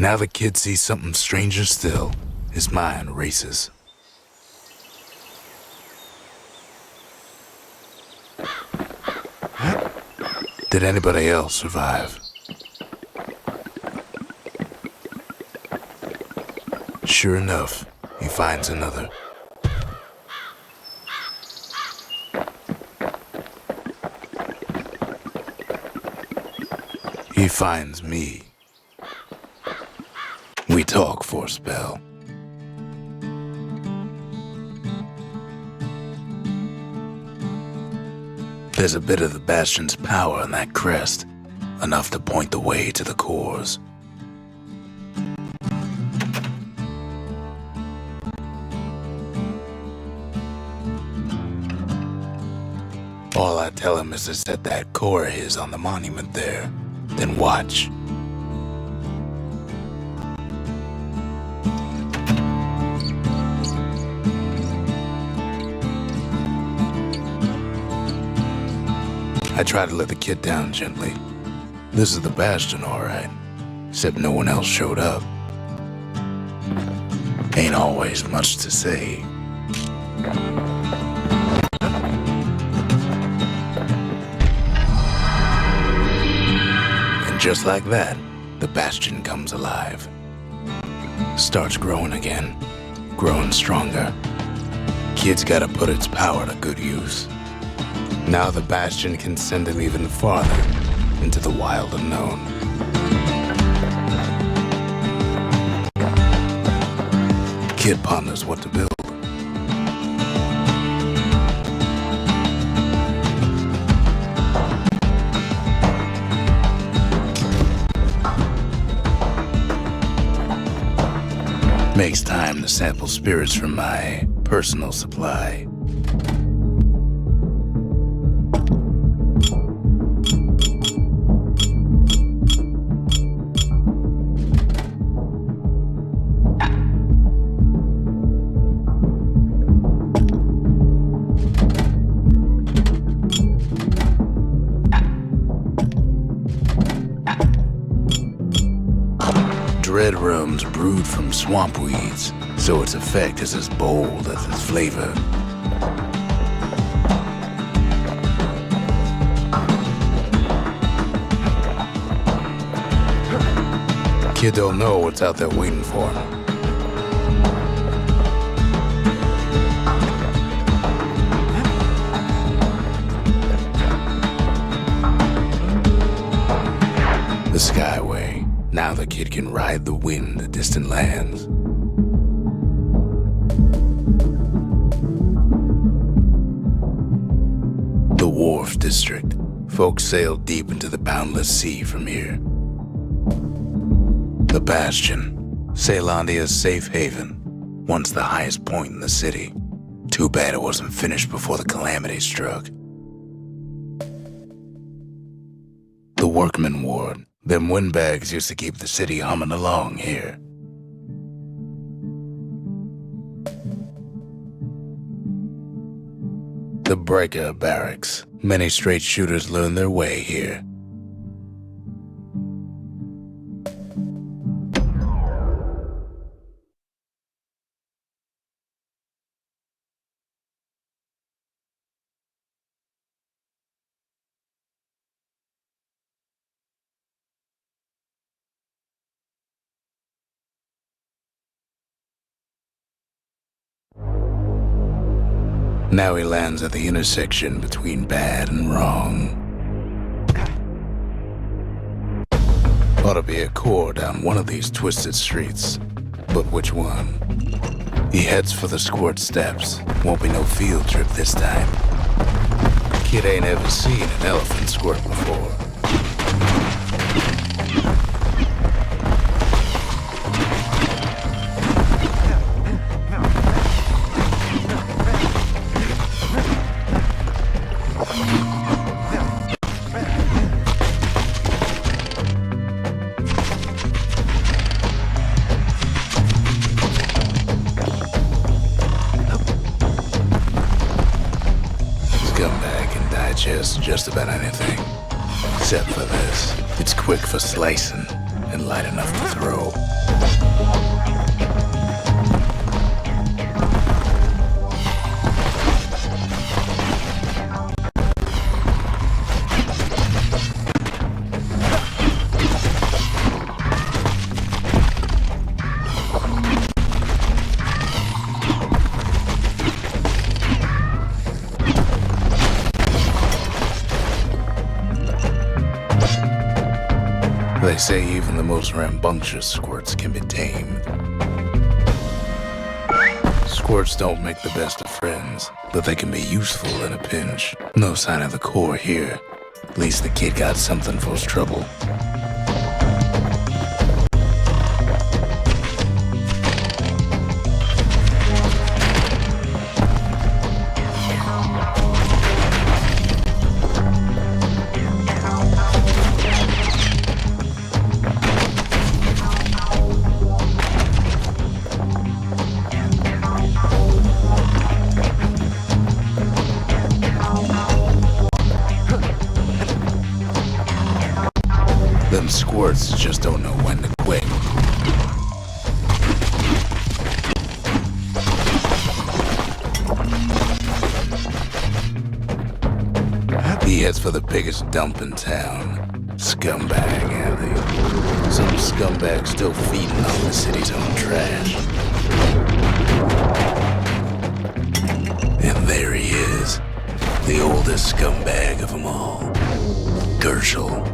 Now the kid sees something stranger still. His mind races. Did anybody else survive? Sure enough, he finds another. He finds me. We talk for a spell. There's a bit of the Bastion's power in that crest, enough to point the way to the cores. All I tell him is to set that core of his on the monument there, then watch. I try to let the kid down gently. This is the Bastion, all right, except no one else showed up. Ain't always much to say. And just like that, the Bastion comes alive. Starts growing again, growing stronger. Kid's gotta put its power to good use. Now the Bastion can send him even farther into the wild unknown. Kid ponders what to build. Makes time to sample spirits from my personal supply. Red rum's brewed from swamp weeds, so its effect is as bold as its flavor. Kid don't know what's out there waiting for him. The Skyway. Now the kid can ride the wind to distant lands. The Wharf District. Folks sail deep into the boundless sea from here. The Bastion. Caelondia's safe haven. Once the highest point in the city. Too bad it wasn't finished before the calamity struck. The Workman Ward. Them windbags used to keep the city humming along here. The Breaker Barracks. Many straight shooters learn their way here. Now he lands at the intersection between bad and wrong. Ought to be a core down one of these twisted streets, but which one? He heads for the squirt steps. Won't be no field trip this time. Kid ain't ever seen an elephant squirt before. Just about anything. Except for this. It's quick for slicing, and light enough to throw. They say even the most rambunctious squirts can be tamed. Squirts don't make the best of friends, but they can be useful in a pinch. No sign of the core here. At least the kid got something for his trouble. Them squirts just don't know when to quit. He heads for the biggest dump in town, Scumbag Alley. Some scumbag still feeding on the city's own trash. And there he is, the oldest scumbag of them all, Gershel.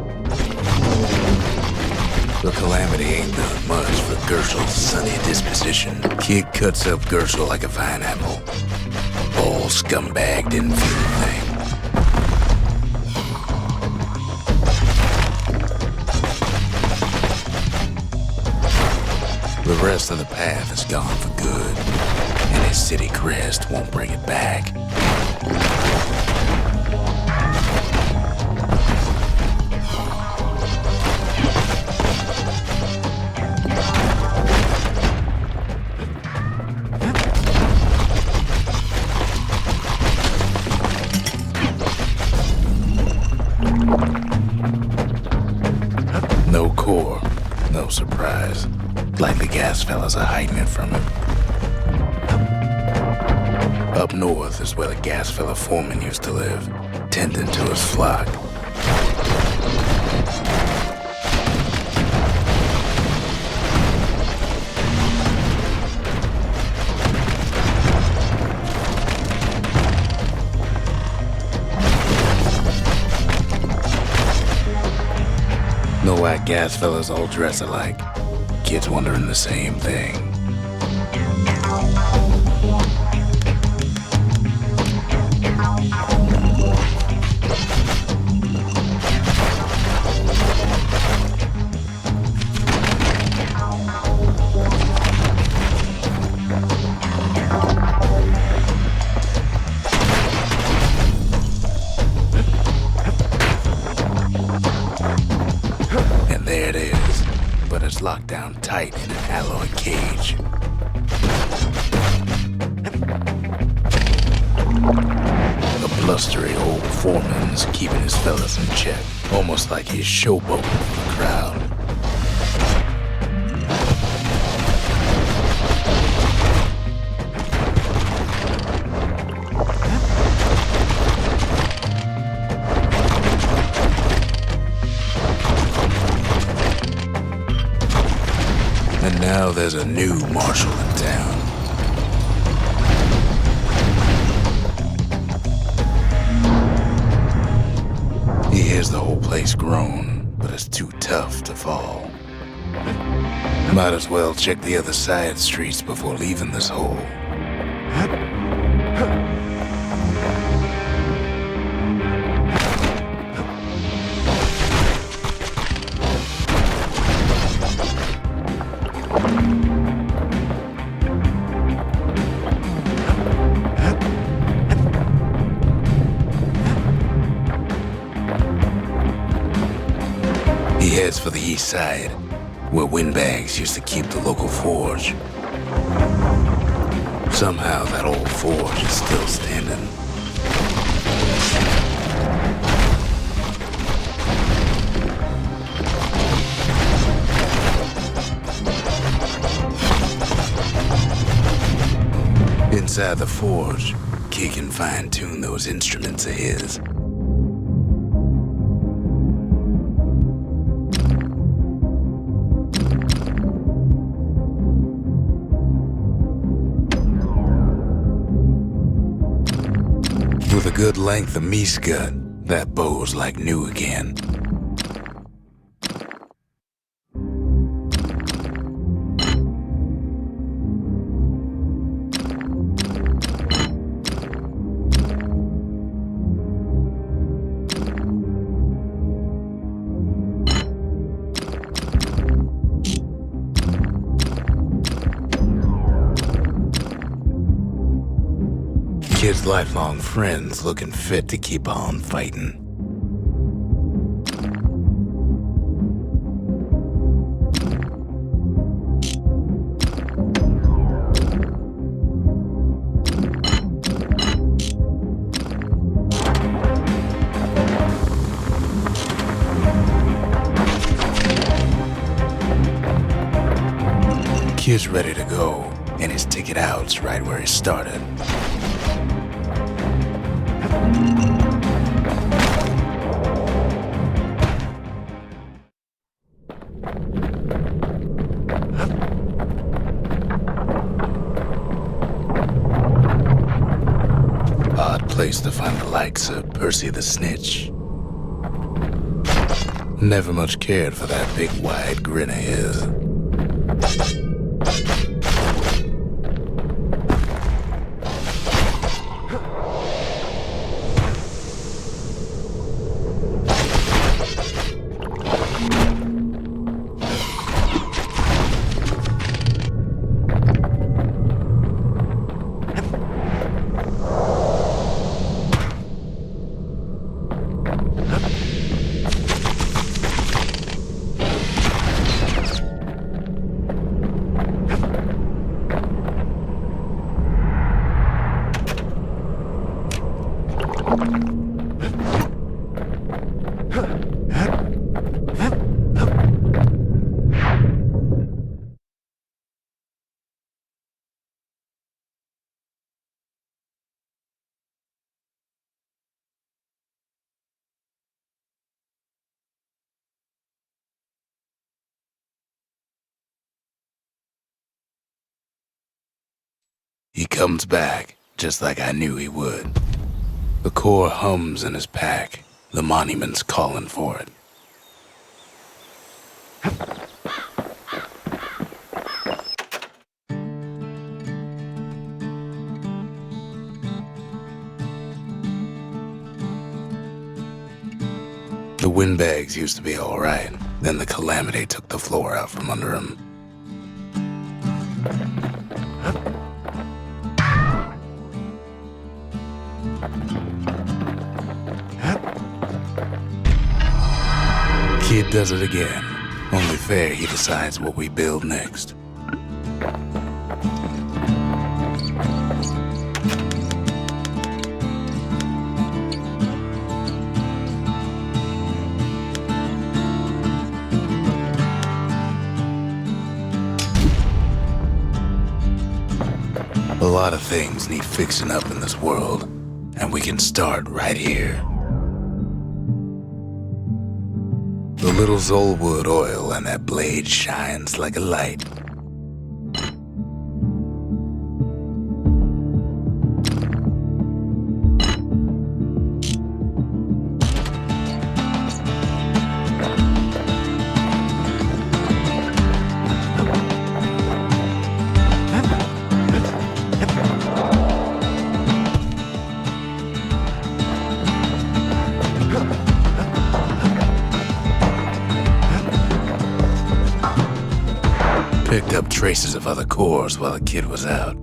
The calamity ain't done much for Gershel's sunny disposition. Kid cuts up Gershel like a pineapple. All scumbag didn't feel a thing. The rest of the path is gone for good, and his city crest won't bring it back. No core, no surprise. Like the gas fellas are hiding it from him. Up north is where the gas fella foreman used to live, tending to his flock. No white gas fellas all dress alike. Kids wondering the same thing. And there it is. But it's locked down tight in an alloy cage. A blustery old foreman's keeping his fellas in check, almost like he's showboating for the crowd. And now there's a new marshal in town. He hears the whole place groan, but it's too tough to fall. Might as well check the other side streets before leaving this hole. He heads for the east side, where windbags used to keep the local forge. Somehow that old forge is still standing. Inside the forge, Kid can fine-tune those instruments of his. With a good length of meat gut, that bow's like new again. Kid's lifelong friends looking fit to keep on fighting. Kid's ready to go, and his ticket out's right where he started. Odd place to find the likes of Percy the Snitch. Never much cared for that big wide grin of his. He comes back, just like I knew he would. The core hums in his pack. The monument's calling for it. The windbags used to be all right. Then the calamity took the floor out from under him. Kid does it again. Only fair he decides what we build next. A lot of things need fixing up in this world, and we can start right here. The little Zolwood oil and that blade shines like a light. Picked up traces of other cores while the kid was out.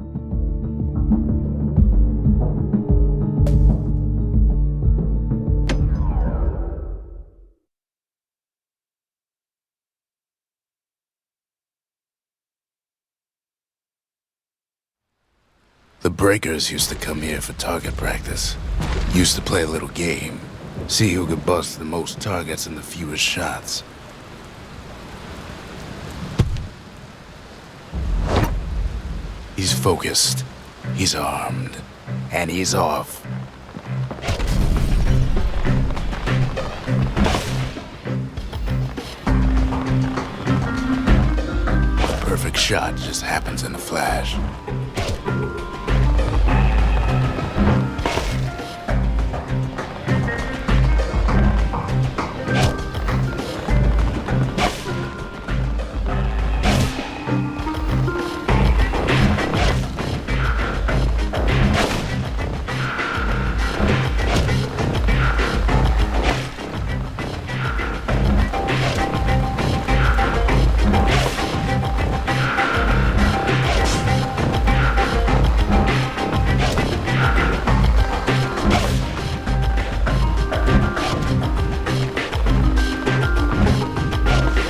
The breakers used to come here for target practice. Used to play a little game. See who could bust the most targets and the fewest shots. He's focused. He's armed, and he's off. A perfect shot just happens in a flash.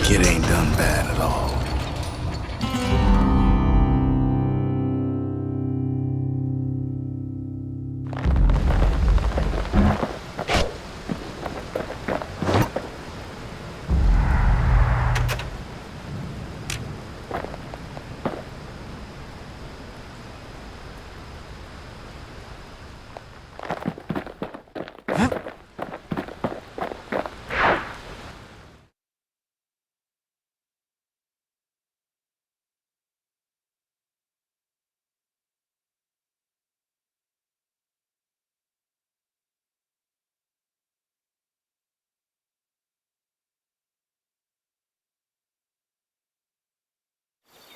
Kid ain't done bad at all.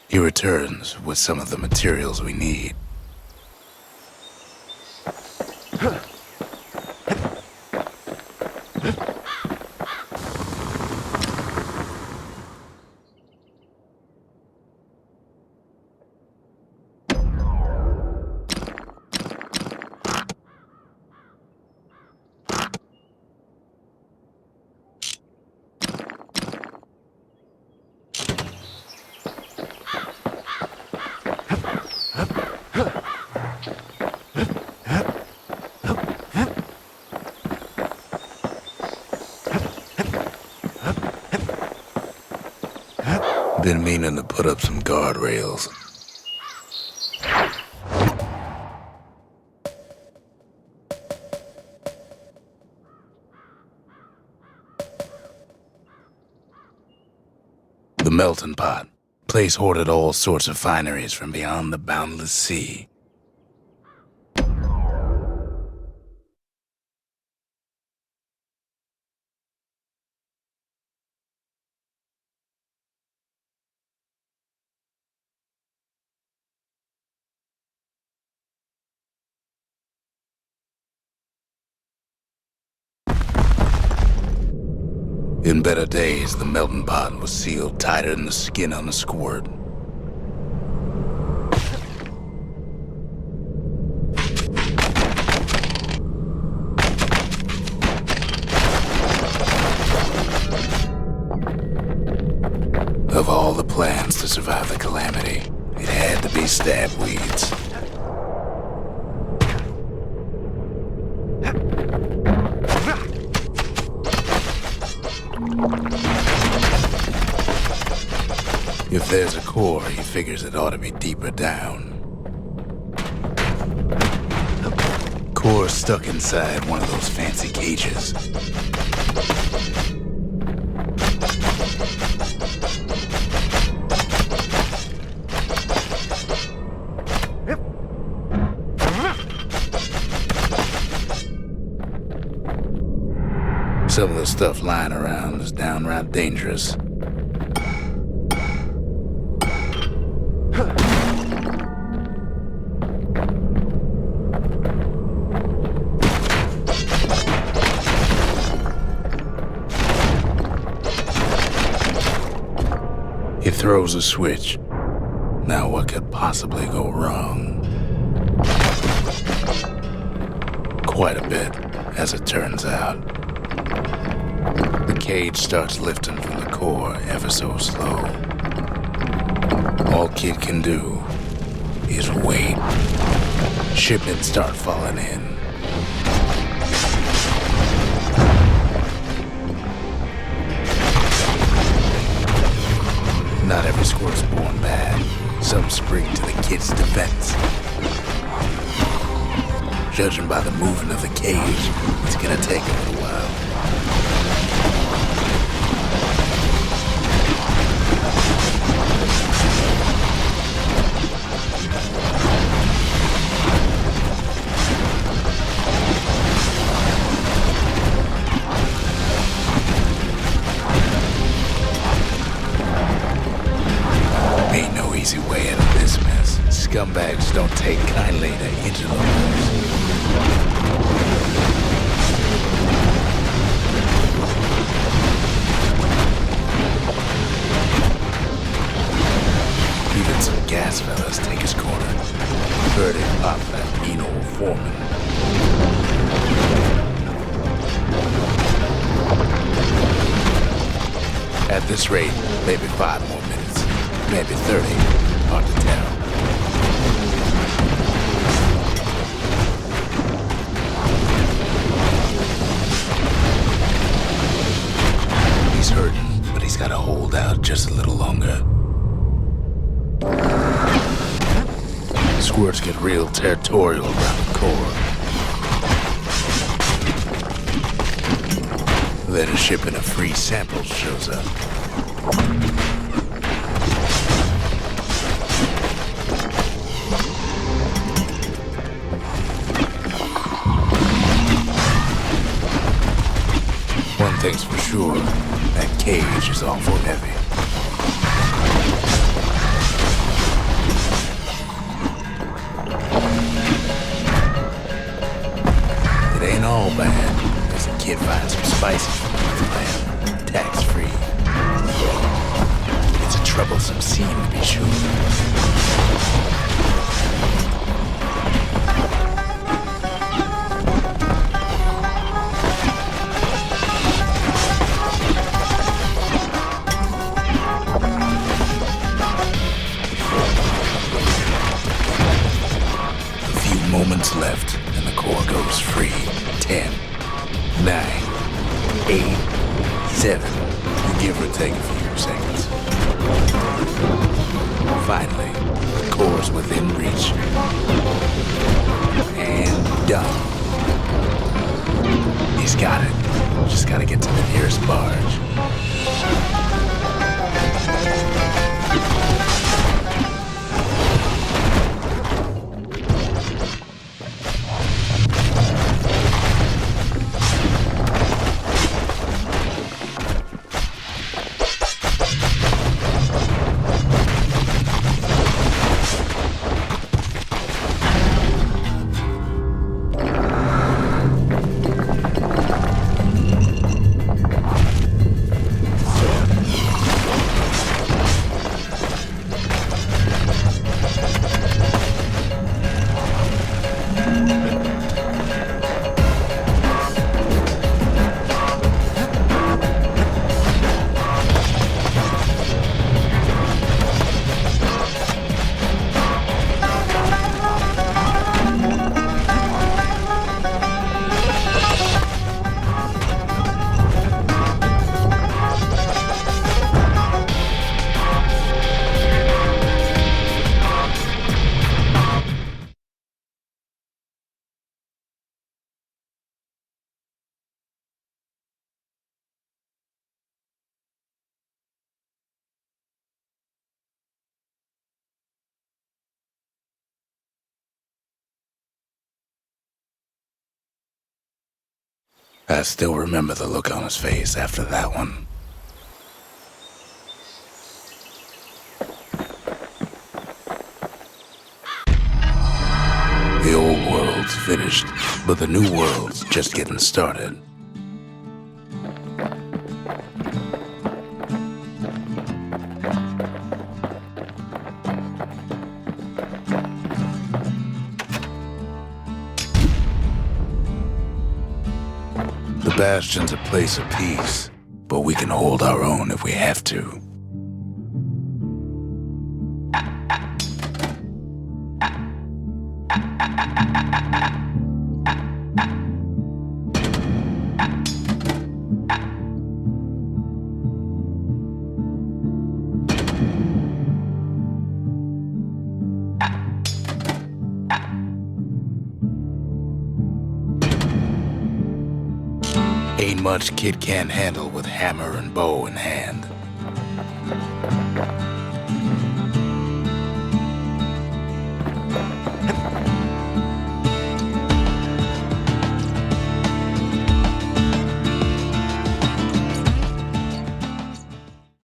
He returns with some of the materials we need. Been meaning to put up some guardrails. The melting pot. Place hoarded all sorts of fineries from beyond the boundless sea. In better days, the melting pot was sealed tighter than the skin on a squirt. Of all the plans to survive the calamity, it had to be stabweeds. If there's a core, he figures it ought to be deeper down. Core stuck inside one of those fancy cages. Some of the stuff lying around is downright dangerous. He throws a switch. Now what could possibly go wrong? Quite a bit, as it turns out. The cage starts lifting from the core ever so slow. All Kid can do is wait. Shipments start falling in. Not every squirt's born bad. Some spring to the Kid's defense. scumbags don't take kindly to interlopers. Even some gas fellas take his corner. Heard him pop that mean old foreman. At this rate, maybe 5 more minutes, maybe 30, hard to tell. He's hurting, but he's gotta hold out just a little longer. Squirts get real territorial around the core. Then a shipment of free samples shows up. One thing's for sure, that cage is awful heavy. It ain't all bad, as the kid finds some spices from the land, tax-free. It's a troublesome scene to be sure. Moments left and the core goes free. 10, 9, 8, 7, give or take a few seconds. Finally, the core's within reach. And done. He's got it. Just gotta get to the nearest barge. I still remember the look on his face after that one. The old world's finished, but the new world's just getting started. The Bastion's a place of peace, but we can hold our own if we have to. Ain't much kid can't handle with hammer and bow in hand.